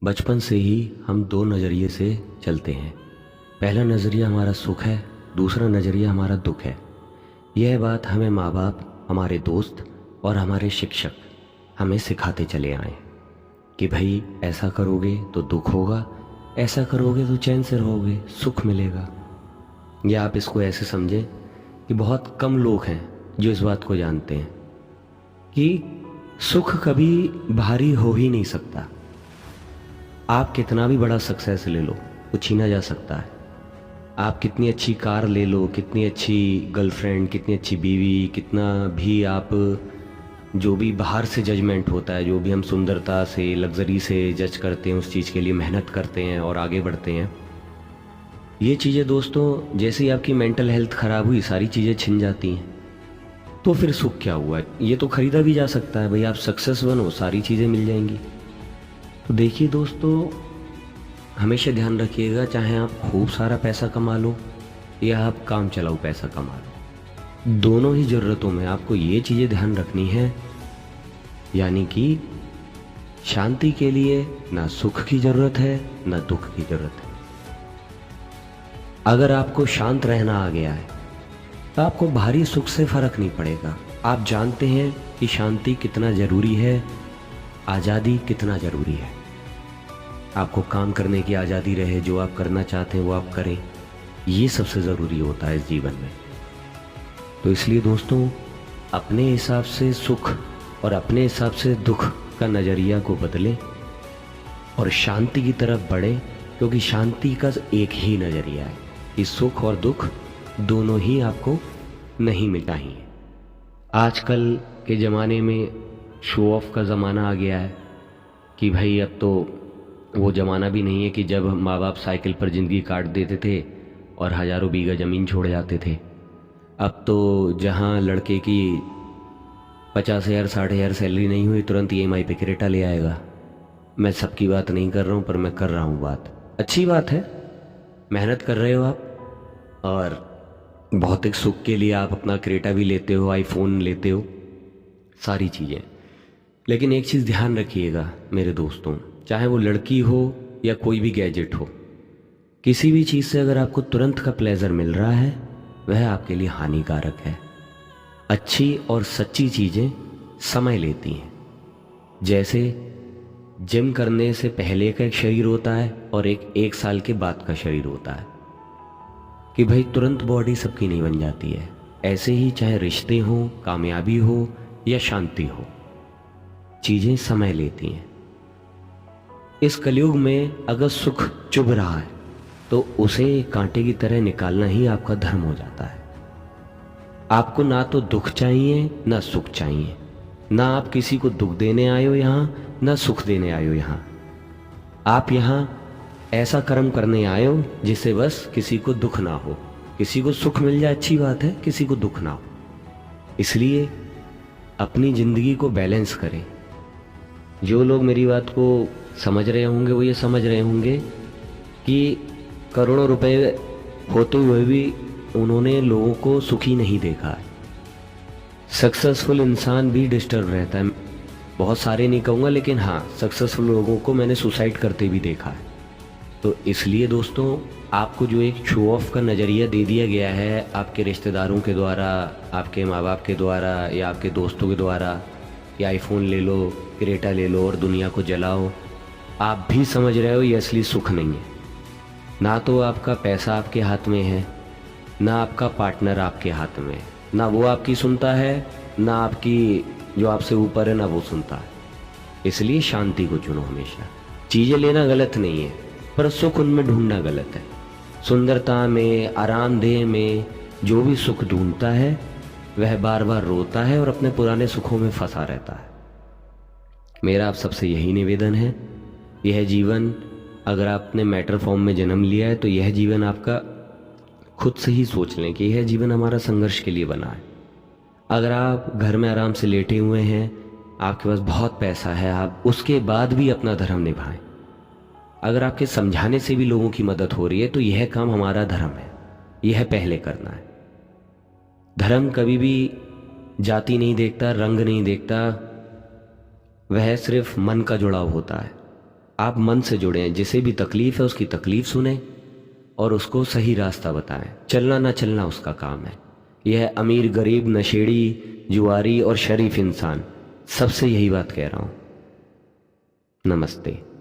बचपन से ही हम दो नज़रिए से चलते हैं। पहला नज़रिया हमारा सुख है, दूसरा नज़रिया हमारा दुख है। यह बात हमें माँ बाप, हमारे दोस्त और हमारे शिक्षक हमें सिखाते चले आए कि भाई ऐसा करोगे तो दुख होगा, ऐसा करोगे तो चैन से रहोगे, सुख मिलेगा। या आप इसको ऐसे समझें कि बहुत कम लोग हैं जो इस बात को जानते हैं कि सुख कभी भारी हो ही नहीं सकता। आप कितना भी बड़ा सक्सेस ले लो, वो छीना जा सकता है। आप कितनी अच्छी कार ले लो, कितनी अच्छी गर्लफ्रेंड, कितनी अच्छी बीवी, कितना भी आप जो भी बाहर से जजमेंट होता है, जो भी हम सुंदरता से, लग्जरी से जज करते हैं, उस चीज़ के लिए मेहनत करते हैं और आगे बढ़ते हैं। ये चीज़ें दोस्तों, जैसे ही आपकी मेंटल हेल्थ ख़राब हुई, सारी चीज़ें छिन जाती हैं। तो फिर सुख क्या हुआ? ये तो ख़रीदा भी जा सकता है। भाई आप सक्सेस बनो, सारी चीज़ें मिल जाएंगी। तो देखिए दोस्तों, हमेशा ध्यान रखिएगा, चाहे आप खूब सारा पैसा कमा लो या आप काम चलाओ पैसा कमा लो, दोनों ही ज़रूरतों में आपको ये चीज़ें ध्यान रखनी है, यानी कि शांति के लिए ना सुख की ज़रूरत है ना दुख की ज़रूरत है। अगर आपको शांत रहना आ गया है तो आपको भारी सुख से फ़र्क नहीं पड़ेगा। आप जानते हैं कि शांति कितना ज़रूरी है, आज़ादी कितना ज़रूरी है। आपको काम करने की आज़ादी रहे, जो आप करना चाहते हैं वो आप करें, ये सबसे ज़रूरी होता है इस जीवन में। तो इसलिए दोस्तों, अपने हिसाब से सुख और अपने हिसाब से दुख का नज़रिया को बदलें और शांति की तरफ बढ़ें, क्योंकि शांति का एक ही नज़रिया है कि सुख और दुख दोनों ही आपको नहीं मिल चाहिए। आजकल के ज़माने में शो ऑफ का ज़माना आ गया है कि भाई अब तो वो ज़माना भी नहीं है कि जब माँ बाप साइकिल पर ज़िंदगी काट देते थे और हज़ारों बीघा ज़मीन छोड़ जाते थे। अब तो जहाँ लड़के की 50,000 60,000 सैलरी नहीं हुई, तुरंत EMI पे क्रेटा ले आएगा। मैं सबकी बात नहीं कर रहा हूँ, पर मैं कर रहा हूँ बात। अच्छी बात है, मेहनत कर रहे हो आप और भौतिक सुख के लिए आप अपना क्रेटा भी लेते हो, आईफोन लेते हो, सारी चीज़ें। लेकिन एक चीज़ ध्यान रखिएगा मेरे दोस्तों, चाहे वो लड़की हो या कोई भी गैजेट हो, किसी भी चीज़ से अगर आपको तुरंत का प्लेजर मिल रहा है, वह आपके लिए हानिकारक है। अच्छी और सच्ची चीज़ें समय लेती हैं। जैसे जिम करने से पहले का एक शरीर होता है और एक साल के बाद का शरीर होता है, कि भाई तुरंत बॉडी सबकी नहीं बन जाती है। ऐसे ही चाहे रिश्ते हों, कामयाबी हो या शांति हो, चीज़ें समय लेती हैं। इस कलयुग में अगर सुख चुभ रहा है तो उसे कांटे की तरह निकालना ही आपका धर्म हो जाता है। आपको ना तो दुख चाहिए ना सुख चाहिए, ना आप किसी को दुख देने आए हो यहाँ, ना सुख देने आए हो यहाँ। आप यहाँ ऐसा कर्म करने आए हो जिससे बस किसी को दुख ना हो। किसी को सुख मिल जाए अच्छी बात है, किसी को दुख ना हो। इसलिए अपनी ज़िंदगी को बैलेंस करें। जो लोग मेरी बात को समझ रहे होंगे वो ये समझ रहे होंगे कि करोड़ों रुपए होते हुए भी उन्होंने लोगों को सुखी नहीं देखा है। सक्सेसफुल इंसान भी डिस्टर्ब रहता है। बहुत सारे नहीं कहूँगा, लेकिन हाँ, सक्सेसफुल लोगों को मैंने सुसाइड करते भी देखा है। तो इसलिए दोस्तों, आपको जो एक शो ऑफ का नज़रिया दे दिया गया है आपके रिश्तेदारों के द्वारा, आपके माँ बाप के द्वारा या आपके दोस्तों के द्वारा, कि आईफोन ले लो, क्रेटा ले लो और दुनिया को जलाओ, आप भी समझ रहे हो ये असली सुख नहीं है। ना तो आपका पैसा आपके हाथ में है, ना आपका पार्टनर आपके हाथ में है, ना वो आपकी सुनता है, ना आपकी जो आपसे ऊपर है ना वो सुनता है। इसलिए शांति को चुनो हमेशा। चीज़ें लेना गलत नहीं है, पर सुख उनमें ढूंढना गलत है। सुंदरता में, आरामदेह में जो भी सुख ढूंढता है वह बार बार रोता है और अपने पुराने सुखों में फंसा रहता है। मेरा आप सबसे यही निवेदन है, यह जीवन, अगर आपने मैटर फॉर्म में जन्म लिया है तो यह जीवन आपका, खुद से ही सोच लें कि यह जीवन हमारा संघर्ष के लिए बना है। अगर आप घर में आराम से लेटे हुए हैं, आपके पास बहुत पैसा है, आप उसके बाद भी अपना धर्म निभाएं। अगर आपके समझाने से भी लोगों की मदद हो रही है तो यह काम हमारा धर्म है, यह पहले करना है। धर्म कभी भी जाति नहीं देखता, रंग नहीं देखता, वह सिर्फ मन का जुड़ाव होता है। आप मन से जुड़ें, जिसे भी तकलीफ है उसकी तकलीफ सुने और उसको सही रास्ता बताएं। चलना ना चलना उसका काम है। यह अमीर, गरीब, नशेड़ी, जुआरी और शरीफ इंसान, सबसे यही बात कह रहा हूँ। नमस्ते।